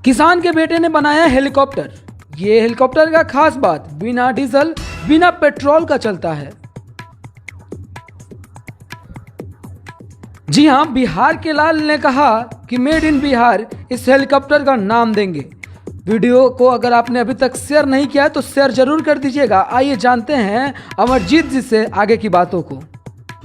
किसान के बेटे ने बनाया हेलीकॉप्टर। ये हेलीकॉप्टर का खास बात बिना डीजल बिना पेट्रोल का चलता है। जी हां, बिहार के लाल ने कहा कि मेड इन बिहार इस हेलीकॉप्टर का नाम देंगे। वीडियो को अगर आपने अभी तक शेयर नहीं किया तो शेयर जरूर कर दीजिएगा। आइए जानते हैं अमरजीत जी से आगे की बातों को।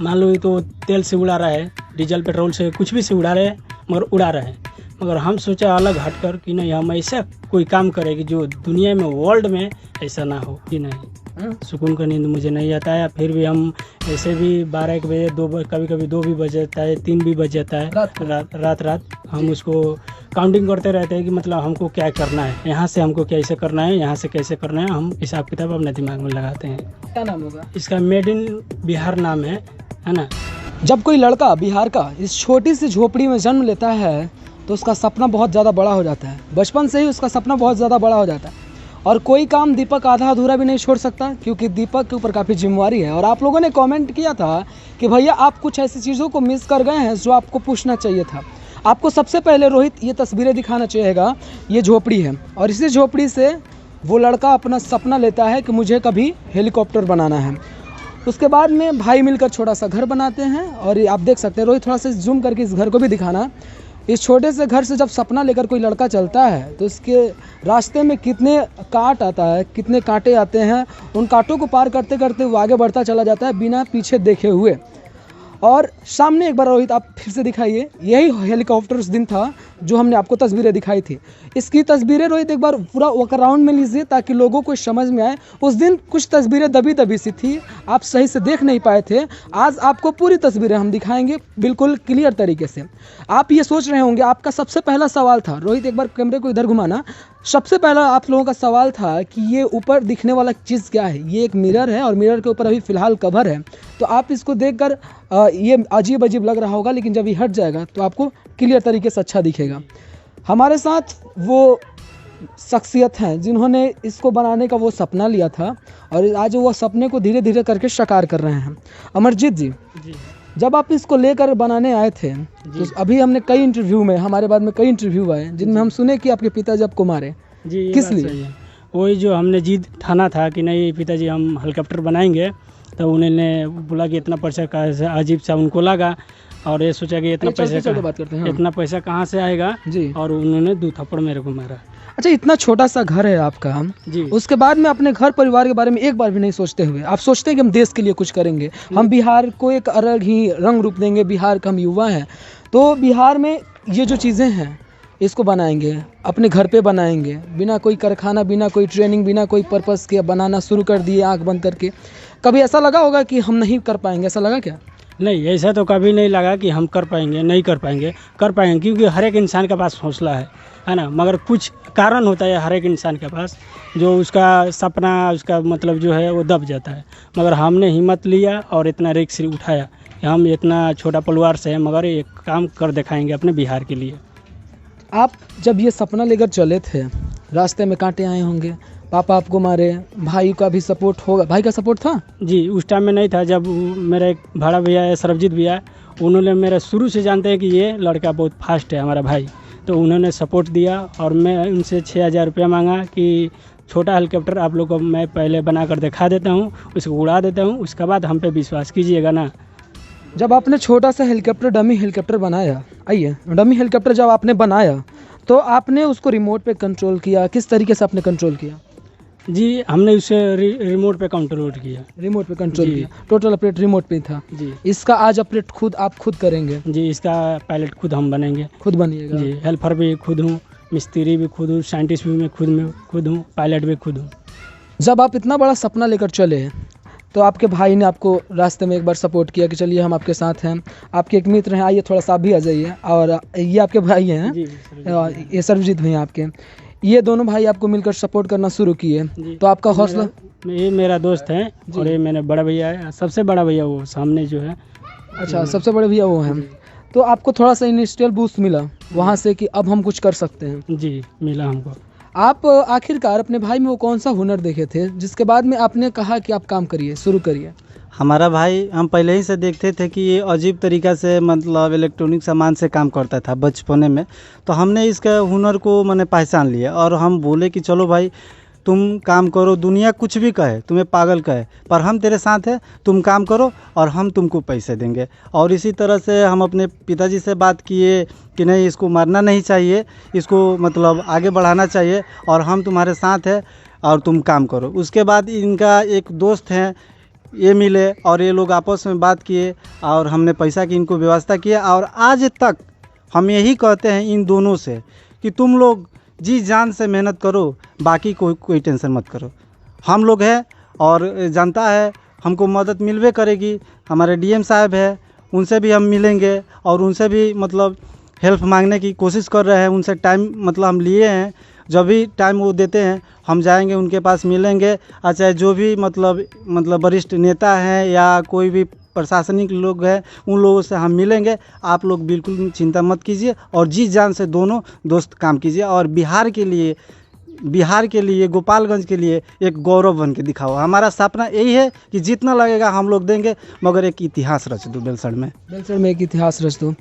मान लो ये तो तेल से उड़ा रहा है, डीजल पेट्रोल से कुछ भी से उड़ा रहे हैं, मगर उड़ा रहे हैं। मगर हम सोचा अलग हटकर कि नहीं, हम ऐसा कोई काम करें कि जो दुनिया में वर्ल्ड में ऐसा ना हो कि नहीं। सुकून का नींद मुझे नहीं आता है। फिर भी हम ऐसे भी 12-1 बजे, कभी कभी 2 भी बज जाता है, 3 भी बज जाता है रात हम उसको काउंटिंग करते रहते हैं कि मतलब हमको क्या करना है, यहाँ से हमको कैसे करना है, यहाँ से कैसे करना है। हम हिसाब किताब अपने दिमाग में लगाते हैं। क्या नाम होगा इसका? मेड इन बिहार नाम है ना। जब कोई लड़का बिहार का इस छोटी सी झोपड़ी में जन्म लेता है तो उसका सपना बहुत ज़्यादा बड़ा हो जाता है। बचपन से ही उसका सपना बहुत ज़्यादा बड़ा हो जाता है और कोई काम दीपक आधा अधूरा भी नहीं छोड़ सकता, क्योंकि दीपक के ऊपर काफ़ी जिम्मेवारी है। और आप लोगों ने कमेंट किया था कि भैया आप कुछ ऐसी चीज़ों को मिस कर गए हैं जो आपको पूछना चाहिए था। आपको सबसे पहले रोहित ये तस्वीरें दिखाना चाहिएगा। ये झोपड़ी है और इसी झोपड़ी से वो लड़का अपना सपना लेता है कि मुझे कभी हेलीकॉप्टर बनाना है। उसके बाद में भाई मिलकर छोटा सा घर बनाते हैं और ये आप देख सकते हैं। रोहित थोड़ा सा जूम करके इस घर को भी दिखाना। इस छोटे से घर से जब सपना लेकर कोई लड़का चलता है तो इसके रास्ते में कितने कांट आता है, कितने कांटे आते हैं। उन कांटों को पार करते करते वो आगे बढ़ता चला जाता है बिना पीछे देखे हुए। और सामने एक बार रोहित आप फिर से दिखाइए। यही हेलीकॉप्टर उस दिन था जो हमने आपको तस्वीरें दिखाई थी। इसकी तस्वीरें रोहित एक बार पूरा वॉक अराउंड में लीजिए ताकि लोगों को समझ में आए। उस दिन कुछ तस्वीरें दबी दबी सी थी, आप सही से देख नहीं पाए थे। आज आपको पूरी तस्वीरें हम दिखाएंगे बिल्कुल क्लियर तरीके से। आप ये सोच रहे होंगे, आपका सबसे पहला सवाल था रोहित, एक बार कैमरे को इधर घुमाना। सबसे पहला आप लोगों का सवाल था कि ये ऊपर दिखने वाला चीज़ क्या है। ये एक मिरर है और मिरर के ऊपर अभी फ़िलहाल कवर है। तो आप इसको देखकर ये अजीब अजीब लग रहा होगा, लेकिन जब ये हट जाएगा तो आपको क्लियर तरीके से अच्छा दिखेगा। हमारे साथ वो शख्सियत हैं जिन्होंने इसको बनाने का वो सपना लिया था और आज वो सपने को धीरे धीरे करके साकार कर रहे हैं। अमरजीत जी, जब आप इसको लेकर बनाने आए थे तो अभी हमने कई इंटरव्यू में, हमारे बाद में कई इंटरव्यू आए जिनमें हम सुने कि आपके पिताजी आपको मारे। जी, किस लिए? वही जो हमने जिद ठाना था कि नहीं पिताजी हम हेलीकॉप्टर बनाएंगे, तो उन्होंने बोला कि इतना पैसा का अजीब सा उनको लगा और ये सोचा कि इतना पैसा कहाँ से आएगा जी। और उन्होंने 2 थप्पड़ मेरे को मारा। अच्छा, इतना छोटा सा घर है आपका जी। उसके बाद में अपने घर परिवार के बारे में एक बार भी नहीं सोचते हुए आप सोचते हैं कि हम देश के लिए कुछ करेंगे, हम बिहार को एक अलग ही रंग रूप देंगे, बिहार का हम युवा हैं तो बिहार में ये जो चीज़ें हैं इसको बनाएंगे, अपने घर पे बनाएंगे, बिना कोई कारखाना, बिना कोई ट्रेनिंग, बिना कोई पर्पस के बनाना शुरू कर दिए आँख बंद करके। कभी ऐसा लगा होगा कि हम नहीं कर पाएंगे? ऐसा लगा क्या? नहीं, ऐसा तो कभी नहीं लगा कि हम कर पाएंगे, नहीं कर पाएंगे। कर पाएंगे क्योंकि हर एक इंसान के पास हौसला है ना। मगर कुछ कारण होता है हर एक इंसान के पास जो उसका सपना, उसका मतलब जो है वो दब जाता है। मगर हमने हिम्मत लिया और इतना रिस्क उठाया कि हम इतना छोटा परिवार से हैं मगर एक काम कर दिखाएंगे अपने बिहार के लिए। आप जब ये सपना लेकर चले थे, रास्ते में कांटे आए होंगे, पापा आपको मारे, भाई का भी सपोर्ट होगा? भाई का सपोर्ट था? जी, उस टाइम में नहीं था। जब मेरा एक भाड़ा भैया है, सरबजीत भैया, उन्होंने मेरा शुरू से जानते हैं कि ये लड़का बहुत फास्ट है हमारा भाई, तो उन्होंने सपोर्ट दिया और मैं उनसे 6000 रुपया मांगा कि छोटा हेलीकॉप्टर आप लोग को मैं पहले बना कर दिखा देता हूँ, उसको उड़ा देता हूँ, उसके बाद हम पे विश्वास कीजिएगा ना। जब आपने छोटा सा हेलीकॉप्टर, डमी हेलीकॉप्टर बनाया, आइए, डमी हेलीकॉप्टर जब आपने बनाया तो आपने उसको रिमोट पे कंट्रोल किया, किस तरीके से आपने कंट्रोल किया? जी, हमने उसे रिमोट पे कंट्रोल किया। रिमोट पे कंट्रोल किया, टोटल ऑपरेट रिमोट पे था जी। इसका आज ऑपरेट खुद आप खुद करेंगे? जी, इसका पायलट खुद हम बनेंगे। खुद बनिएगा जी, हेल्पर भी खुद हूँ, मिस्त्री भी खुद हूँ, साइंटिस्ट भी मैं खुद हूँ, पायलट भी खुद हूँ। जब आप इतना बड़ा सपना लेकर चले तो आपके भाई ने आपको रास्ते में एक बार सपोर्ट किया कि चलिए हम आपके साथ हैं। आपके एक मित्र हैं, आइए थोड़ा सा आप भी आ जाइए। और ये आपके भाई हैं, ये सर्वजीत भैया आपके, ये दोनों भाई आपको मिलकर सपोर्ट करना शुरू किए। तो आपका हौसला? ये मेरा दोस्त है और ये मेरा बड़ा भैया है, सबसे बड़ा भैया वो सामने जो है। अच्छा, सबसे बड़े भैया वो हैं। तो आपको थोड़ा सा इनिशियल बूस्ट मिला वहाँ से कि अब हम कुछ कर सकते हैं? जी, मिला हमको। आप आखिरकार अपने भाई में वो कौन सा हुनर देखे थे जिसके बाद में आपने कहा कि आप काम करिए, शुरू करिए? हमारा भाई हम पहले ही से देखते थे कि ये अजीब तरीक़ा से मतलब इलेक्ट्रॉनिक सामान से काम करता था बचपने में। तो हमने इसका हुनर को मैंने पहचान लिया और हम बोले कि चलो भाई तुम काम करो, दुनिया कुछ भी कहे, तुम्हें पागल कहे, पर हम तेरे साथ हैं, तुम काम करो और हम तुमको पैसे देंगे। और इसी तरह से हम अपने पिताजी से बात किए कि नहीं, इसको मारना नहीं चाहिए, इसको मतलब आगे बढ़ाना चाहिए और हम तुम्हारे साथ हैं और तुम काम करो। उसके बाद इनका एक दोस्त हैं, ये मिले और ये लोग आपस में बात किए और हमने पैसा की इनको व्यवस्था किया। और आज तक हम यही कहते हैं इन दोनों से कि तुम लोग जी जान से मेहनत करो, बाकी कोई टेंशन मत करो। हम लोग हैं और जनता है, हमको मदद मिलवे करेगी। हमारे डीएम साहब है, उनसे भी हम मिलेंगे और उनसे भी मतलब हेल्प मांगने की कोशिश कर रहे हैं। उनसे टाइम मतलब हम लिए हैं, जब भी टाइम वो देते हैं हम जाएंगे उनके पास मिलेंगे। अच्छा, जो भी मतलब वरिष्ठ नेता हैं या कोई भी प्रशासनिक लोग हैं, उन लोगों से हम मिलेंगे। आप लोग बिल्कुल चिंता मत कीजिए और जी जान से दोनों दोस्त काम कीजिए और बिहार के लिए गोपालगंज के लिए एक गौरव बन के दिखाओ। हमारा सपना यही है कि जितना लगेगा हम लोग देंगे, मगर एक इतिहास रच दो बेलसड़ में एक इतिहास रच दो।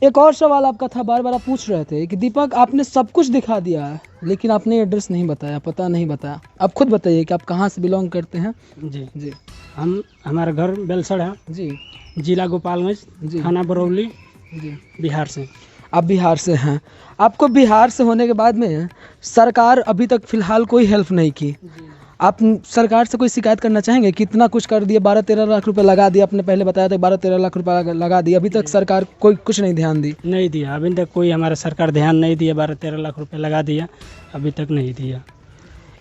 एक और सवाल आपका था, बार बार आप पूछ रहे थे कि दीपक आपने सब कुछ दिखा दिया है लेकिन आपने एड्रेस नहीं बताया, पता नहीं बताया। आप खुद बताइए कि आप कहाँ से बिलोंग करते हैं। जी जी हमारा घर बेलसड़ है जी, जिला गोपालगंज, जी थाना बरौली, जी। बिहार से। आप बिहार से हैं। आपको बिहार से होने के बाद में सरकार अभी तक फ़िलहाल कोई हेल्प नहीं की। आप सरकार से कोई शिकायत करना चाहेंगे? कितना कुछ कर दिए, 12-13 लाख रुपए लगा दिए, आपने पहले बताया था 12-13 लाख रुपए लगा दिए, अभी तक सरकार कोई कुछ नहीं ध्यान दी। नहीं दिया अभी तक, कोई हमारा सरकार ध्यान नहीं दिया। 12-13 लाख रुपए लगा दिया, अभी तक नहीं दिया।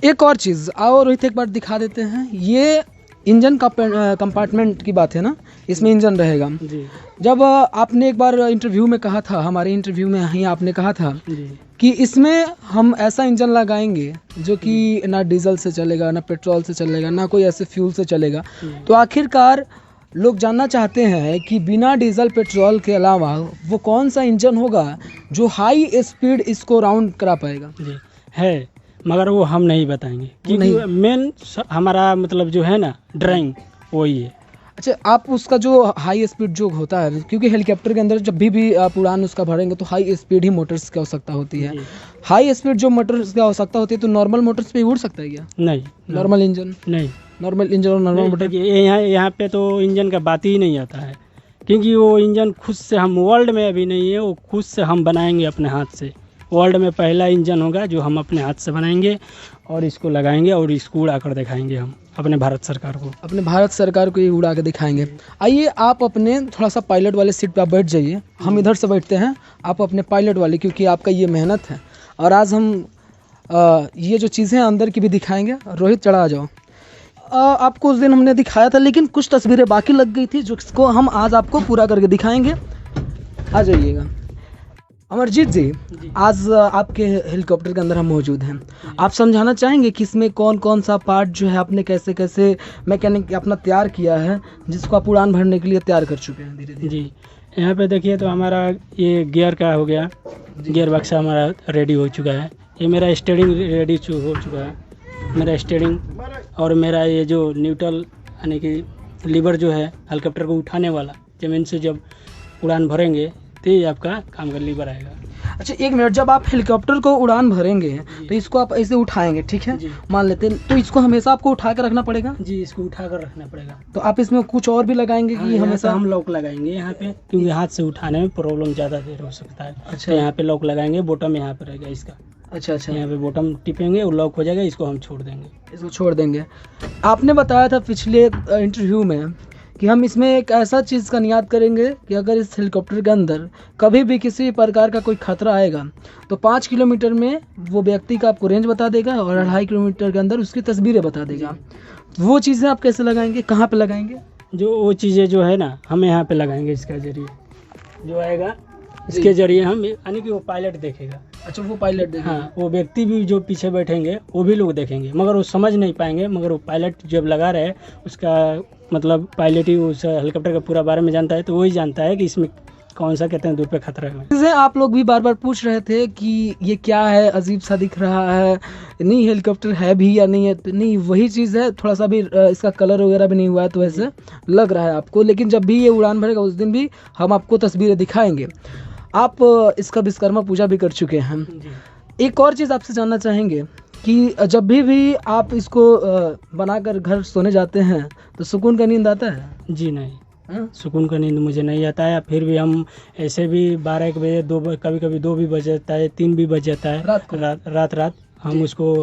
एक और चीज़ आओ रोहित, एक बार दिखा देते हैं। ये इंजन का कंपार्टमेंट की बात है ना, इसमें इंजन रहेगा। जी जब आपने एक बार इंटरव्यू में कहा था, हमारे इंटरव्यू में ही आपने कहा था जी कि इसमें हम ऐसा इंजन लगाएंगे जो कि ना डीजल से चलेगा, ना पेट्रोल से चलेगा, ना कोई ऐसे फ्यूल से चलेगा। तो आखिरकार लोग जानना चाहते हैं कि बिना डीजल पेट्रोल के अलावा वो कौन सा इंजन होगा जो हाई स्पीड इसको राउंड करा पाएगा। जी है, मगर वो हम नहीं बताएंगे क्योंकि मेन हमारा मतलब जो है ना ड्राइंग वही है। अच्छा, आप उसका जो हाई स्पीड जो होता है, क्योंकि हेलीकॉप्टर के अंदर जब भी आप उड़ान उसका भरेंगे तो हाई स्पीड ही मोटर्स की आवश्यकता होती है। हाई स्पीड जो मोटर्स की आवश्यकता होती है तो नॉर्मल मोटर्स पे उड़ सकता है क्या? नहीं, नॉर्मल इंजन नहीं, नॉर्मल इंजन और नॉर्मल मोटर। यहाँ पे तो इंजन का बात ही नहीं आता है क्योंकि वो इंजन खुद से हम वर्ल्ड में अभी नहीं है, वो खुद से हम बनाएंगे अपने हाथ से। वर्ल्ड में पहला इंजन होगा जो हम अपने हाथ से बनाएंगे और इसको लगाएंगे और इसको उड़ा कर दिखाएंगे हम अपने भारत सरकार को। अपने भारत सरकार को ये उड़ा के दिखाएंगे। आइए आप अपने थोड़ा सा पायलट वाले सीट पे आप बैठ जाइए, हम इधर से बैठते हैं, आप अपने पायलट वाले, क्योंकि आपका ये मेहनत है और आज हम ये जो चीज़ें अंदर की भी दिखाएंगे। रोहित चढ़ा आ जाओ। आपको उस दिन हमने दिखाया था लेकिन कुछ तस्वीरें बाकी लग गई थी जिसको हम आज आपको पूरा करके दिखाएंगे। आ जाइएगा। अमरजीत जी, आज आपके हेलीकॉप्टर के अंदर हम मौजूद हैं। आप समझाना चाहेंगे कि इसमें कौन कौन सा पार्ट जो है आपने कैसे कैसे मैकेनिक अपना तैयार किया है जिसको आप उड़ान भरने के लिए तैयार कर चुके हैं धीरे धीरे। जी यहाँ पे देखिए तो हमारा ये गियर का हो गया, गियर बक्सा हमारा रेडी हो चुका है। ये मेरा स्टीयरिंग रेडी हो चुका है, मेरा स्टीयरिंग और मेरा ये जो न्यूट्रल यानी कि लीवर जो है हेलीकॉप्टर को उठाने वाला, ज़मीन से जब उड़ान भरेंगे तो ये आपका काम का लीवर आएगा। अच्छा एक मिनट, जब आप हेलीकॉप्टर को उड़ान भरेंगे तो इसको आप ऐसे उठाएंगे, ठीक है, मान लेते हैं, तो इसको हमेशा आपको उठा कर रखना पड़ेगा। जी इसको उठा कर रखना पड़ेगा। तो आप इसमें कुछ और भी लगाएंगे कि हमेशा? हम लॉक लगाएंगे यहाँ पे क्योंकि हाथ से उठाने में प्रॉब्लम ज़्यादा देर हो सकता है। अच्छा, यहाँ पे लॉक लगाएंगे, बॉटम यहाँ पे रहेगा इसका। अच्छा अच्छा, यहाँ पे बॉटम टिपेंगे और लॉक हो जाएगा, इसको हम छोड़ देंगे। इसको छोड़ देंगे। आपने बताया था पिछले इंटरव्यू में कि हम इसमें एक ऐसा चीज़ का नियाद करेंगे कि अगर इस हेलीकॉप्टर के अंदर कभी भी किसी प्रकार का कोई खतरा आएगा तो 5 किलोमीटर में वो व्यक्ति का आपको रेंज बता देगा और 2.5 किलोमीटर के अंदर उसकी तस्वीरें बता देगा। वो चीज़ें आप कैसे लगाएंगे, कहाँ पे लगाएंगे? जो वो चीज़ें जो है ना हम यहाँ पे लगाएंगे, इसका जरिए जो आएगा इसके जरिए हम यानी कि वो पायलट देखेगा। अच्छा, वो पायलट देखेगा। हाँ, वो व्यक्ति भी जो पीछे बैठेंगे वो भी लोग देखेंगे मगर वो समझ नहीं पाएंगे, मगर वो पायलट जब लगा रहे उसका मतलब पायलट ही उस हेलीकॉप्टर के पूरा बारे में जानता है, तो वही जानता है कि इसमें कौन सा कहते हैं दूर पे खतरा में। चीज़ें आप लोग भी बार बार पूछ रहे थे कि ये क्या है, अजीब सा दिख रहा है, नहीं हेलीकॉप्टर है भी या नहीं है, तो नहीं वही चीज़ है, थोड़ा सा भी इसका कलर वगैरह भी नहीं हुआ है तो वैसे लग रहा है आपको, लेकिन जब भी ये उड़ान भरेगा उस दिन भी हम आपको तस्वीरें दिखाएंगे। आप इसका विश्वकर्मा पूजा भी कर चुके हैं। एक और चीज़ आपसे जानना चाहेंगे कि जब भी आप इसको बनाकर घर सोने जाते हैं तो सुकून का नींद आता है? जी नहीं, हाँ? सुकून का नींद मुझे नहीं आता है। फिर भी हम ऐसे भी 12 बजे 2 कभी कभी 2 भी बज जाता है, 3 भी बज जाता है रात को? रात हम उसको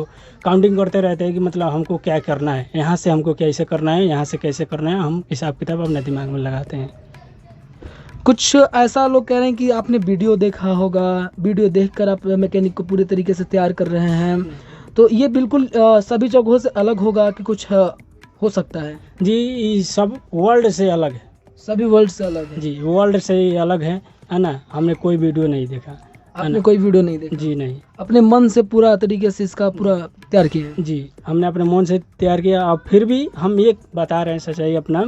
काउंटिंग करते रहते हैं कि मतलब हमको क्या करना है, यहाँ से हमको कैसे करना है, यहाँ से कैसे करना है, हम हिसाब किताब अपने दिमाग में लगाते हैं। कुछ ऐसा लोग कह रहे हैं कि आपने वीडियो देखा होगा, वीडियो देखकर आप मैकेनिक को पूरे तरीके से तैयार कर रहे हैं, तो ये बिल्कुल सभी जगहों से अलग होगा कि कुछ हो सकता है? जी, ये सब वर्ल्ड से अलग है। सभी वर्ल्ड से अलग है? जी, वर्ल्ड से ही अलग है ना। हमने कोई वीडियो नहीं देखा, आपने कोई वीडियो नहीं देखा? जी नहीं, अपने मन से पूरा तरीके से इसका पूरा तैयार किया है? जी हमने अपने मन से तैयार किया। और फिर भी हम ये बता रहे हैं सच्चाई अपना,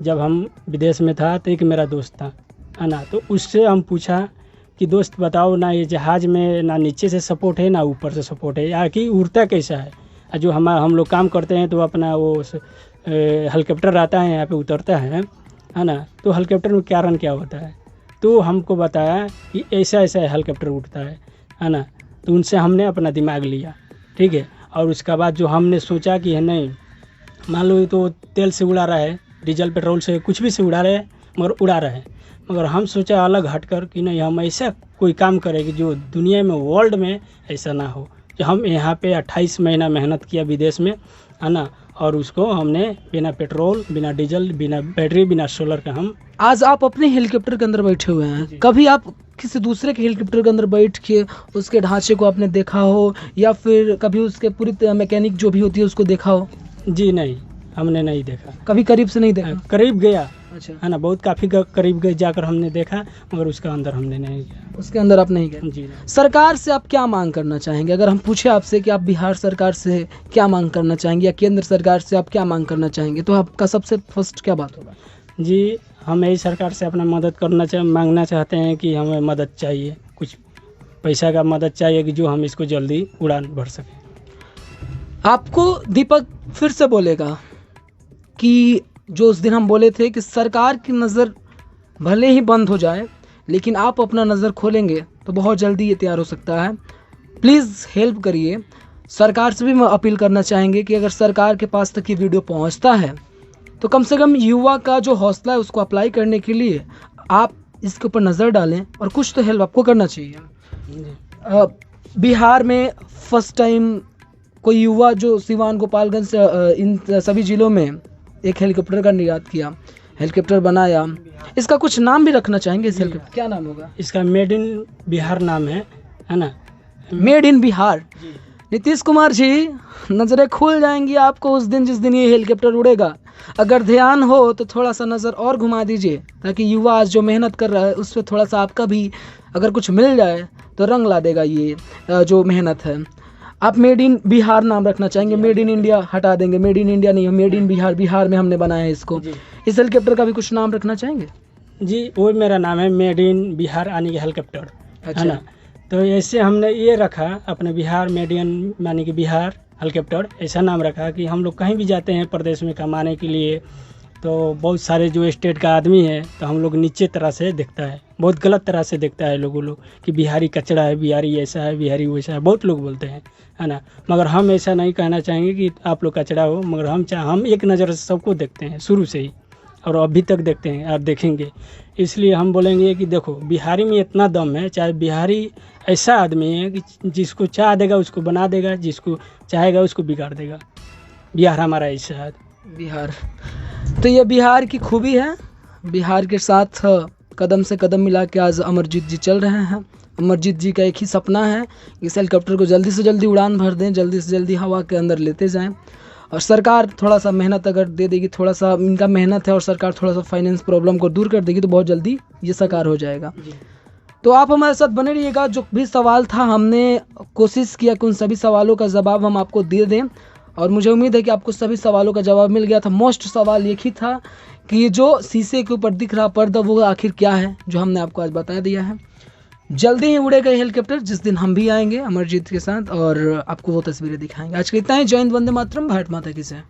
जब हम विदेश में था तो एक मेरा दोस्त था, है ना, तो उससे हम पूछा कि दोस्त बताओ ना, ये जहाज़ में ना नीचे से सपोर्ट है ना ऊपर से सपोर्ट है, या कि उड़ता कैसा है। जो हम लोग काम करते हैं तो अपना वो हेलीकॉप्टर आता है यहाँ पे उतरता है ना, तो हेलीकॉप्टर में क्या रन क्या होता है, तो हमको बताया कि ऐसा ऐसा हेलीकॉप्टर उड़ता है ना। तो उनसे हमने अपना दिमाग लिया, ठीक है। और उसके बाद जो हमने सोचा कि है नहीं, मान लो ये तो तेल से उड़ा रहा है, डीजल पेट्रोल से कुछ भी से उड़ा रहे हैं, मगर उड़ा रहे हैं, मगर हम सोचा अलग हटकर कि नहीं हम ऐसा कोई काम करें कि जो दुनिया में वर्ल्ड में ऐसा ना हो। जो हम यहाँ पे 28 महीना मेहनत किया विदेश में, है ना, और उसको हमने बिना पेट्रोल, बिना डीजल, बिना बैटरी, बिना सोलर का हम। आज आप अपने हेलीकॉप्टर के अंदर बैठे हुए हैं, कभी आप किसी दूसरे के हेलीकॉप्टर के अंदर बैठ के उसके ढांचे को आपने देखा हो, या फिर कभी उसके पूरी मैकेनिक जो भी होती है उसको देखा हो? जी नहीं, हमने नहीं देखा, कभी करीब से नहीं देखा? करीब गया, अच्छा, है ना, बहुत काफ़ी करीब गए जाकर हमने देखा, मगर उसका अंदर हमने नहीं गया। उसके अंदर आप नहीं गए? जी नहीं। सरकार से आप क्या मांग करना चाहेंगे? अगर हम पूछे आपसे कि आप बिहार सरकार से क्या मांग करना चाहेंगे या केंद्र सरकार से आप क्या मांग करना चाहेंगे, तो आपका सबसे फर्स्ट क्या बात होगा? जी, हम यही सरकार से अपना मदद मांगना चाहते हैं कि हमें मदद चाहिए, कुछ पैसा का मदद चाहिए कि जो हम इसको जल्दी उड़ान भर सकें। आपको दीपक फिर से बोलेगा कि जो उस दिन हम बोले थे कि सरकार की नज़र भले ही बंद हो जाए, लेकिन आप अपना नज़र खोलेंगे तो बहुत जल्दी ये तैयार हो सकता है। प्लीज़ हेल्प करिए। सरकार से भी हम अपील करना चाहेंगे कि अगर सरकार के पास तक ये वीडियो पहुंचता है तो कम से कम युवा का जो हौसला है उसको अप्लाई करने के लिए आप इसके ऊपर नज़र डालें और कुछ तो हेल्प आपको करना चाहिए। बिहार में फर्स्ट टाइम कोई युवा जो सिवान, गोपालगंज, इन सभी ज़िलों में एक हेलीकॉप्टर का निर्यात किया, हेलीकॉप्टर बनाया, इसका कुछ नाम भी रखना चाहेंगे? इस हेलीकॉप्टर क्या नाम होगा? इसका मेड इन बिहार नाम है ना, मेड इन बिहार। नीतीश कुमार जी, नज़रें खुल जाएंगी आपको उस दिन जिस दिन ये हेलीकॉप्टर उड़ेगा। अगर ध्यान हो तो थोड़ा सा नज़र और घुमा दीजिए, ताकि युवा आज जो मेहनत कर रहा है उस पर थोड़ा सा आपका भी अगर कुछ मिल जाए तो रंग ला देगा ये जो मेहनत है। आप मेड इन बिहार नाम रखना चाहेंगे? मेड इन इंडिया हटा देंगे, मेड इन इंडिया नहीं, मेड इन बिहार, बिहार में हमने बनाया है इसको। इस हेलीकॉप्टर का भी कुछ नाम रखना चाहेंगे? जी, वो मेरा नाम है मेड इन बिहार यानी कि हेलीकॉप्टर, अच्छा। है ना। तो ऐसे हमने ये रखा अपने बिहार, मेड इन यानी कि बिहार हेलीकॉप्टर, ऐसा नाम रखा कि हम लोग कहीं भी जाते हैं प्रदेश में कमाने के लिए, तो बहुत सारे जो स्टेट का आदमी है तो हम लोग नीचे तरह से देखता है, बहुत गलत तरह से देखता है लोग कि बिहारी कचड़ा है, बिहारी ऐसा है, बिहारी वैसा है, बहुत लोग बोलते हैं, है ना। मगर हम ऐसा नहीं कहना चाहेंगे कि आप लोग कचड़ा हो, मगर हम एक नज़र से सबको देखते हैं शुरू से ही, और अभी तक देखते हैं और देखेंगे। इसलिए हम बोलेंगे कि देखो बिहारी में इतना दम है, चाहे बिहारी ऐसा आदमी है कि जिसको चाह देगा उसको बना देगा, जिसको चाहेगा उसको बिगाड़ देगा। बिहार हमारा ऐसा है। बिहार, तो ये बिहार की खूबी है। बिहार के साथ कदम से कदम मिला के आज अमरजीत जी चल रहे हैं। अमरजीत जी का एक ही सपना है, इस हेलीकॉप्टर को जल्दी से जल्दी उड़ान भर दें, जल्दी से जल्दी हवा के अंदर लेते जाएं। और सरकार थोड़ा सा मेहनत अगर दे देगी, थोड़ा सा इनका मेहनत है और सरकार थोड़ा सा फाइनेंस प्रॉब्लम को दूर कर देगी तो बहुत जल्दी ये साकार हो जाएगा। तो आप हमारे साथ बने रहिएगा। जो भी सवाल था हमने कोशिश किया कि उन सभी सवालों का जवाब हम आपको दे दें। और मुझे उम्मीद है कि आपको सभी सवालों का जवाब मिल गया था। मोस्ट सवाल एक ही था कि ये जो शीशे के ऊपर दिख रहा पर्दा वो आखिर क्या है, जो हमने आपको आज बता दिया है। जल्दी ही उड़ेगा हेलीकॉप्टर जिस दिन हम भी आएंगे अमरजीत के साथ और आपको वो तस्वीरें दिखाएंगे। आज के इतना ही। जय हिंद, वंदे मातरम, भारत माता की जय।